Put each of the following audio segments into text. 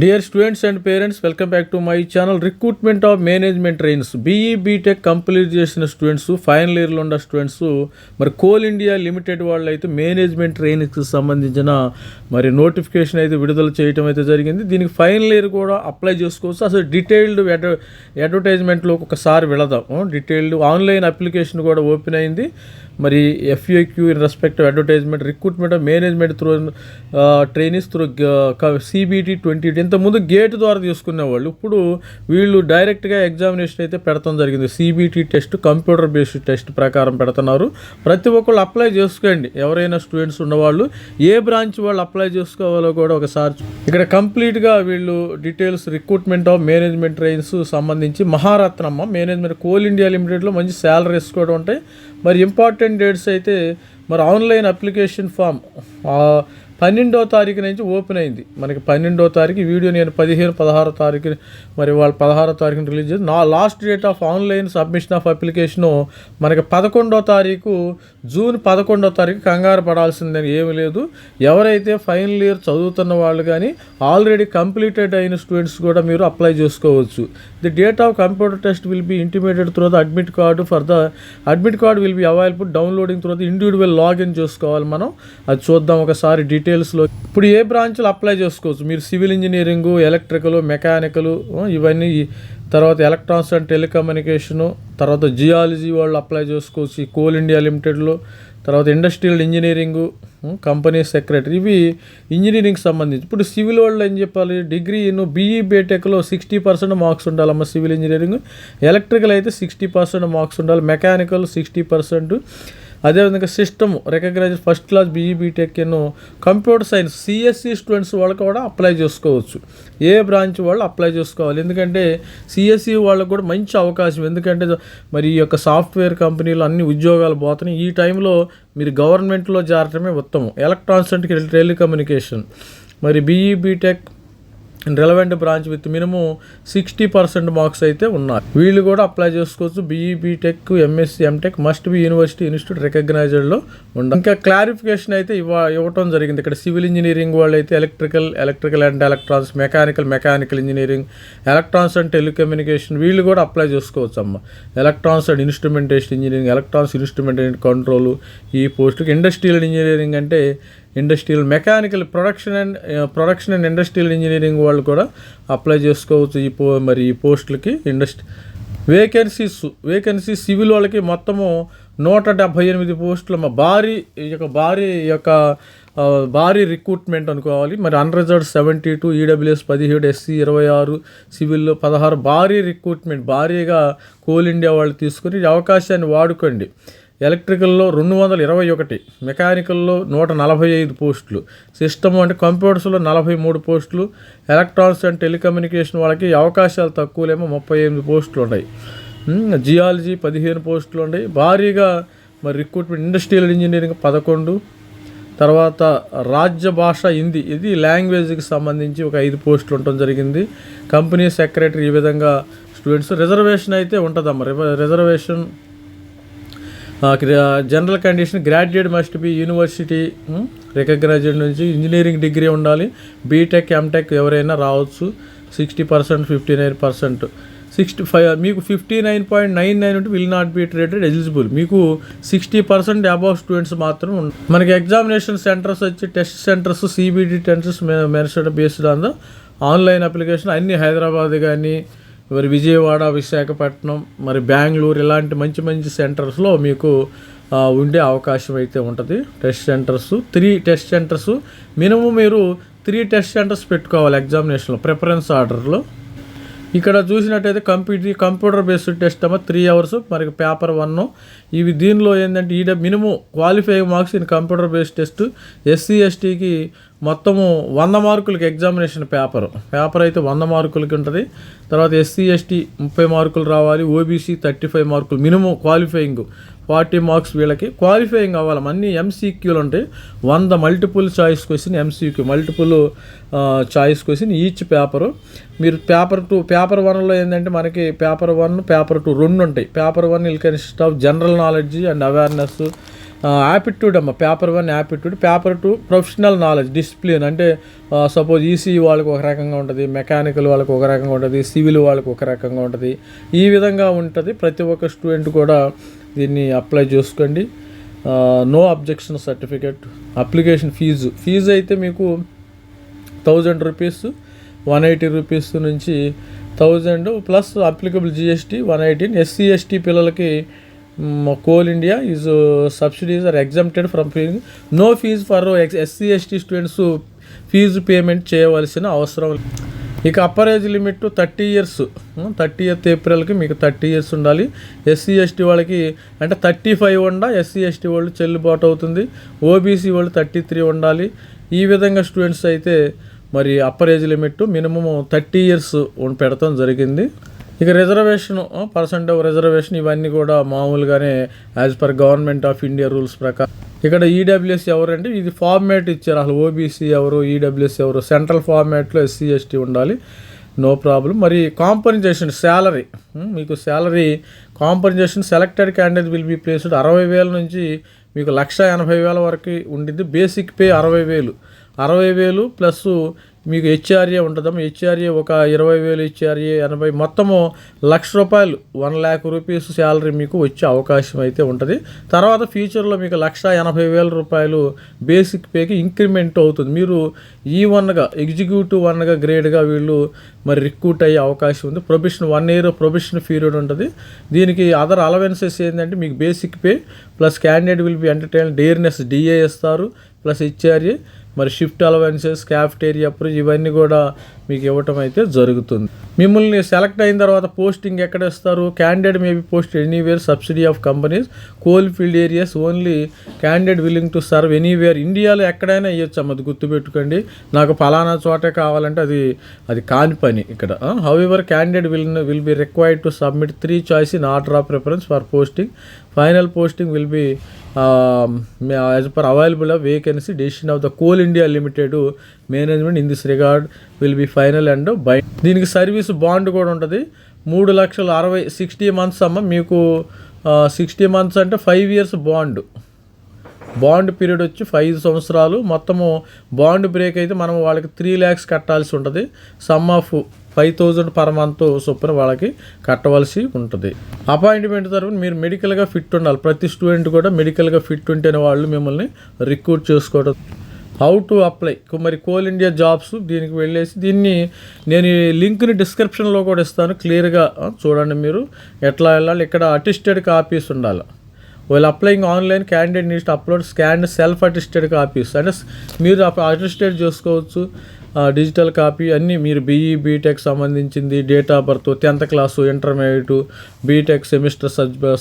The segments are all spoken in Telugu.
Dear students and parents, welcome back to my channel. Recruitment of management trains. BE BTech complete చేసిన స్టూడెంట్స్ ఫైనల్ ఇయర్లో ఉన్న స్టూడెంట్స్ మరి కోల్ ఇండియా లిమిటెడ్ వాళ్ళు అయితే మేనేజ్మెంట్ ట్రైనింగ్కి సంబంధించిన మరి నోటిఫికేషన్ అయితే విడుదల చేయడం అయితే జరిగింది. దీనికి ఫైనల్ ఇయర్ కూడా అప్లై చేసుకోవచ్చు. అసలు డీటెయిల్డ్ అడ్వర్టైజ్మెంట్లో ఒకసారి వెళదాం. డీటెయిల్డ్ ఆన్లైన్ అప్లికేషన్ కూడా ఓపెన్ అయింది. మరి FAQ in respect advertisement recruitment of management through trainings through CBT 20. ఇంతకుముందు గేట్ ద్వారా తీసుకునేవాళ్ళు, ఇప్పుడు వీళ్ళు డైరెక్ట్గా ఎగ్జామినేషన్ అయితే పెడతాం జరిగింది. CBT test computer based test ప్రకారం పెడుతున్నారు. ప్రతి ఒక్కళ్ళు అప్లై చేసుకోండి. ఎవరైనా స్టూడెంట్స్ ఉన్నవాళ్ళు ఏ బ్రాంచ్ వాళ్ళు అప్లై చేసుకోవాలో కూడా ఒకసారి ఇక్కడ కంప్లీట్గా వీళ్ళు details recruitment of management trains సంబంధించి మహారత్నమ్మ మేనేజ్మెంట్ కోల్ ఇండియా లిమిటెడ్లో మంచి శాలరీస్ కూడా ఉంటాయి. మరి ఇంపార్టెంట్ డేట్స్ అయితే మరి ఆన్లైన్ అప్లికేషన్ ఫామ్ 12వ తారీఖు నుంచి ఓపెన్ అయింది. మనకి 12వ తారీఖు వీడియో నేను 16వ తారీఖు మరి వాళ్ళు 16వ తారీఖున రిలీజ్ చేసి last date of online submission of application మనకి 11వ తారీఖు జూన్ 11వ తారీఖు. కంగారు పడాల్సిందని ఏమీ లేదు. ఎవరైతే ఫైనల్ ఇయర్ చదువుతున్న వాళ్ళు కానీ ఆల్రెడీ కంప్లీటెడ్ అయిన స్టూడెంట్స్ కూడా మీరు అప్లై చేసుకోవచ్చు. The date of computer test will be intimated through the admit card. For the admit card will be available downloading through the individual login చేసుకోవాలి. మనం అది చూద్దాం ఒకసారి డీటెయిల్స్లో. ఇప్పుడు ఏ బ్రాంచ్లో అప్లై చేసుకోవచ్చు మీరు? సివిల్ ఇంజనీరింగు, ఎలక్ట్రికల్, మెకానికల్, ఇవన్నీ, తర్వాత ఎలక్ట్రానిక్స్ అండ్ టెలికమ్యూనికేషను, తర్వాత జియాలజీ వాళ్ళు అప్లై చేసుకోవచ్చు కోల్ ఇండియా లిమిటెడ్లో. తర్వాత ఇండస్ట్రియల్ ఇంజనీరింగు, కంపెనీ సెక్రటరీ, ఇవి ఇంజనీరింగ్ సంబంధించి. ఇప్పుడు సివిల్ వాళ్ళు ఏం చెప్పాలి? డిగ్రీ BE BTechలో 60% మార్క్స్ ఉండాలమ్మ సివిల్ ఇంజనీరింగ్. ఎలక్ట్రికల్ అయితే 60% మార్క్స్ ఉండాలి. మెకానికల్ 60%. అదేవిధంగా system recognize first class BE BTech computer science CSE students వాళ్ళు కూడా అప్లై చేసుకోవచ్చు. ఏ బ్రాంచ్ వాళ్ళు అప్లై చేసుకోవాలి? ఎందుకంటే CSE వాళ్ళకు కూడా మంచి అవకాశం. ఎందుకంటే మరి ఈ యొక్క సాఫ్ట్వేర్ కంపెనీలు అన్ని ఉద్యోగాలు పోతున్నాయి. ఈ టైంలో మీరు గవర్నమెంట్లో చేరటమే ఉత్తమం. ఎలక్ట్రానిక్స్ అండ్ టెలికమ్యూనికేషన్ మరి BE BTech relevant branch with minimum 60% marks అయితే ఉన్నాయి. వీళ్ళు కూడా అప్లై చేసుకోవచ్చు. BE BTech, MSc, MTech must be university institute రికగ్నైజ్డ్లో ఉండాలి. ఇంకా క్లారిఫికేషన్ అయితే ఇవ్వటం జరిగింది. ఇక్కడ సివిల్ ఇంజనీరింగ్ వాళ్ళు అయితే electrical and electronics, mechanical engineering, electronics and telecommunication వీళ్ళు కూడా అప్లై చేసుకోవచ్చు అమ్మ. Electronics and instrumentation engineering, electronics instrumentation control ఈ పోస్టుకి. ఇండస్ట్రియల్ ఇంజనీరింగ్ అంటే industrial, mechanical, production and industrial engineering వాళ్ళు కూడా అప్లై చేసుకోవచ్చు ఈ పోస్టులకి. వేకెన్సీ సివిల్ వాళ్ళకి మొత్తము 178 పోస్టులు. భారీ రిక్రూట్మెంట్ అనుకోవాలి. మరి అన్రిజర్వ్డ్ 72, EWS 17, SC 26, సివిల్లో 16. భారీ రిక్రూట్మెంట్, భారీగా కోల్ ఇండియా వాళ్ళు తీసుకుని ఈ అవకాశాన్ని వాడుకోండి. ఎలక్ట్రికల్లో 221, మెకానికల్లో 145 పోస్టులు, సిస్టమ్ అంటే కంప్యూటర్స్లో 43 పోస్టులు, ఎలక్ట్రానిక్స్ అండ్ టెలికమ్యూనికేషన్ వాళ్ళకి అవకాశాలు తక్కువలేమో 38 పోస్టులు ఉన్నాయి. జియాలజీ 15 పోస్టులు ఉన్నాయి. భారీగా మరి రిక్రూట్మెంట్. ఇండస్ట్రియల్ ఇంజనీరింగ్ 11, తర్వాత రాజ్య భాష హిందీ, ఇది లాంగ్వేజ్కి సంబంధించి ఒక 5 పోస్టులు ఉండటం జరిగింది. కంపెనీ సెక్రటరీ, ఈ విధంగా స్టూడెంట్స్. రిజర్వేషన్ అయితే ఉంటుందమ్మ. Reservation general condition graduate must be university recognized నుంచి ఇంజనీరింగ్ డిగ్రీ ఉండాలి. BTech, MTech ఎవరైనా రావచ్చు. 60%, 59%, 65. మీకు 59.99 ఉంటే విల్ నాట్ బి ట్రేటెడ్ ఎలిజిబుల్. మీకు 60% అబౌవ్ స్టూడెంట్స్ మాత్రం ఉంటారు. మనకి ఎగ్జామినేషన్ సెంటర్స్ వచ్చి test centres, CBT testers mention based on the online application. అన్ని హైదరాబాద్ కానీ మరి విజయవాడ, విశాఖపట్నం, మరి బెంగళూరు ఇలాంటి మంచి సెంటర్స్లో మీకు ఉండే అవకాశం అయితే ఉంటుంది. Test centres 3 test centres minimum మీరు 3 టెస్ట్ సెంటర్స్ పెట్టుకోవాలి ఎగ్జామినేషన్లో ప్రిఫరెన్స్ ఆర్డర్లో. ఇక్కడ చూసినట్టయితే కంప్యూటర్ బేస్డ్ టెస్ట్ 3 hours, మరి పేపర్ 1. ఇవి దీనిలో ఏంటంటే minimum qualifying marks in computer based test. SC STకి మొత్తము 100 మార్కులకి ఎగ్జామినేషన్ పేపర్ అయితే 100 మార్కులకి ఉంటుంది. తర్వాత SC ST 30 మార్కులు రావాలి. OBC 35 మార్కులు మినిమం క్వాలిఫైయింగ్. 40 మార్క్స్ వీళ్ళకి క్వాలిఫైయింగ్ అవ్వాలి. అన్ని MCQలు ఉంటాయి. 100 multiple choice question, MCQ multiple choice question each paper. మీరు పేపర్ 1లో ఏంటంటే మనకి పేపర్ 1, పేపర్ 2 2 ఉంటాయి. Paper 1 will consist of general knowledge and awareness, aptitude అమ్మ, paper 1 aptitude, paper 2 professional knowledge discipline. అంటే సపోజ్ ఈసీ వాళ్ళకి ఒక రకంగా ఉంటుంది, మెకానికల్ వాళ్ళకి ఒక రకంగా ఉంటుంది, సివిల్ వాళ్ళకి ఒక రకంగా ఉంటుంది. ఈ విధంగా ఉంటుంది. ప్రతి ఒక్క స్టూడెంట్ కూడా దీన్ని అప్లై చేసుకోండి. No objection certificate. Application fee అయితే మీకు 1000 రూపీస్, 180 రూపీస్ నుంచి 1000 plus applicable GST 118. SC ST పిల్లలకి coal India is subsidies are exempted from paying. No fee for SC ST students fee payment చేయవలసిన అవసరం. ఇక upper age limit 30 years. 30th ఏప్రిల్కి మీకు 30 ఇయర్స్ ఉండాలి. SC ST వాళ్ళకి అంటే 35 ఉండా SC ST వాళ్ళు చెల్లుబాటు అవుతుంది. OBC వాళ్ళు 33 ఉండాలి. ఈ విధంగా స్టూడెంట్స్ అయితే మరి upper age limit minimum 30 years పెడతాం జరిగింది. ఇక రిజర్వేషన్, పర్సెంట్ ఆఫ్ రిజర్వేషన్ ఇవన్నీ కూడా మామూలుగానే as per government of India rules ప్రకారం. ఇక్కడ ఈడబ్ల్యూఎస్ ఎవరంటే ఇది ఫార్మాట్ ఇచ్చారు. అసలు OBC ఎవరు, ఈడబ్ల్యూఎస్ ఎవరు, సెంట్రల్ ఫార్మాట్లో SC ST ఉండాలి. No problem. మరి కాంపన్సేషన్ శాలరీ, మీకు salary compensation selected candidate will be placed 60,000 నుంచి మీకు 1,80,000 వరకు ఉండింది. బేసిక్ పే 60,000 ప్లస్ మీకు HRA ఉంటుందమ్మా. HRA ఒక 20,000, HRA 80, మొత్తము ₹1,00,000 1,00,000 శాలరీ మీకు వచ్చే అవకాశం అయితే ఉంటుంది. తర్వాత ఫ్యూచర్లో మీకు ₹1,80,000 బేసిక్ పేకి ఇంక్రిమెంట్ అవుతుంది. మీరు E1గా ఎగ్జిక్యూటివ్ 1గా గ్రేడ్గా వీళ్ళు మరి రిక్రూట్ అయ్యే అవకాశం ఉంది. ప్రొబేషన్ 1 year ప్రొబేషన్ పీరియడ్ ఉంటుంది. దీనికి అదర్ అలవెన్సెస్ ఏంటంటే మీకు basic pay plus candidate will be entertain డేర్నెస్ DA ఇస్తారు, ప్లస్ HRA, మరి షిఫ్ట్ అలవెన్సెస్, క్యాఫ్టేరియా అప్రోచ్ ఇవన్నీ కూడా మీకు ఇవ్వటం అయితే జరుగుతుంది. మిమ్మల్ని సెలెక్ట్ అయిన తర్వాత పోస్టింగ్ ఎక్కడ ఇస్తారు? Candidate may be post anywhere, subsidy of companies, coal field areas, only candidate willing to serve anywhere. ఇండియాలో ఎక్కడైనా ఇవ్వచ్చు అమ్మ, అది గుర్తుపెట్టుకోండి. నాకు ఫలానా చోటే కావాలంటే అది కాని పని ఇక్కడ. However candidate will be required to submit 3 choice in order of preference for posting. Final posting will be as per available of vacancy. Decision of the Coal India Limited management in this regard will be final and bind. దీనికి సర్వీస్ బాండ్ కూడా ఉంటుంది. 3,60,000 60 months అమ్మ. మీకు 60 months అంటే 5 years బాండ్ పీరియడ్ వచ్చి 5 సంవత్సరాలు. మొత్తము బాండ్ బ్రేక్ అయితే మనం వాళ్ళకి 3 lakhs కట్టాల్సి ఉంటుంది. సమ్ ఆఫ్ 5,000 per month చొప్పున వాళ్ళకి కట్టవలసి ఉంటుంది. అపాయింట్మెంట్ తరఫున మీరు మెడికల్గా ఫిట్ ఉండాలి. ప్రతి స్టూడెంట్ కూడా మెడికల్గా ఫిట్ ఉంటేనే వాళ్ళు మిమ్మల్ని రిక్రూట్ చేసుకోవడం. హౌ టు అప్లై, మరి కోల్ ఇండియా జాబ్స్ దీనికి వెళ్ళేసి దీన్ని నేను ఈ లింక్ని డిస్క్రిప్షన్లో కూడా ఇస్తాను. క్లియర్గా చూడండి మీరు ఎట్లా వెళ్ళాలి. ఇక్కడ అటెస్టెడ్ కాపీస్ ఉండాలి. వాళ్ళు applying online candidate needs to upload scan self attested copies. అంటే మీరు అటెస్టెడ్ చేసుకోవచ్చు. డిజిటల్ కాపీ అన్నీ మీరు BE BTech సంబంధించింది, date of birth, 10th class, intermediate, BTech semester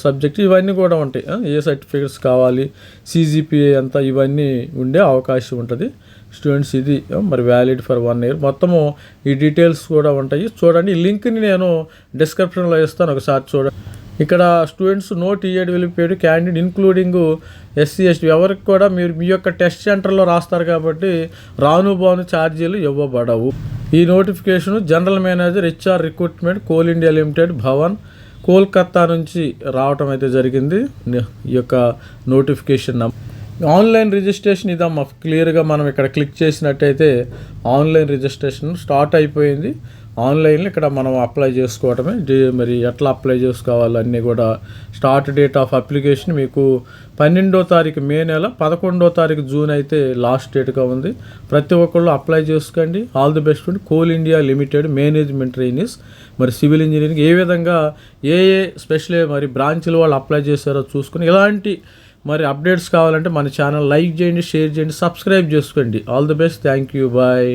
subject ఇవన్నీ కూడా ఉంటాయి. ఏ సర్టిఫికేట్స్ కావాలి, CGPA ఎంత, ఇవన్నీ ఉండే అవకాశం ఉంటుంది. స్టూడెంట్స్ ఇది మరి వ్యాలిడ్ ఫర్ 1 year. మొత్తము ఈ డీటెయిల్స్ కూడా ఉంటాయి. చూడండి, ఈ లింక్ని నేను డిస్క్రిప్షన్లో ఇస్తాను, ఒకసారి చూడండి. ఇక్కడ స్టూడెంట్స్ నోట్ టీఏడ్ will paid candidate including SC ST ఎవరికి కూడా మీరు మీ యొక్క టెస్ట్ సెంటర్లో రాస్తారు కాబట్టి రాను బాను ఛార్జీలు ఇవ్వబడవు. ఈ notification general manager HR recruitment coal India limited Bhavan Kolkata నుంచి రావటం అయితే జరిగింది. ఈ యొక్క నోటిఫికేషన్ ఆన్లైన్ రిజిస్ట్రేషన్ ఇదమ్మా. క్లియర్గా మనం ఇక్కడ క్లిక్ చేసినట్టయితే ఆన్లైన్ రిజిస్ట్రేషన్ స్టార్ట్ అయిపోయింది. ఆన్లైన్లో ఇక్కడ మనం అప్లై చేసుకోవటమే. మరి ఎట్లా అప్లై చేసుకోవాలి అన్నీ కూడా. స్టార్ట్ డేట్ ఆఫ్ అప్లికేషన్ మీకు 12వ తారీఖు మే నెల, 11వ తారీఖు జూన్ అయితే లాస్ట్ డేట్గా ఉంది. ప్రతి ఒక్కళ్ళు అప్లై చేసుకోండి. All the best. Coal India limited management trainees, మరి సివిల్ ఇంజనీరింగ్ ఏ విధంగా ఏ స్పెషల్ మరి బ్రాంచ్లు వాళ్ళు అప్లై చేశారో చూసుకొని ఇలాంటి మరి అప్డేట్స్ కావాలంటే మన ఛానల్ లైక్ చేయండి, షేర్ చేయండి, సబ్స్క్రైబ్ చేసుకోండి. All the best. Thank you. Bye.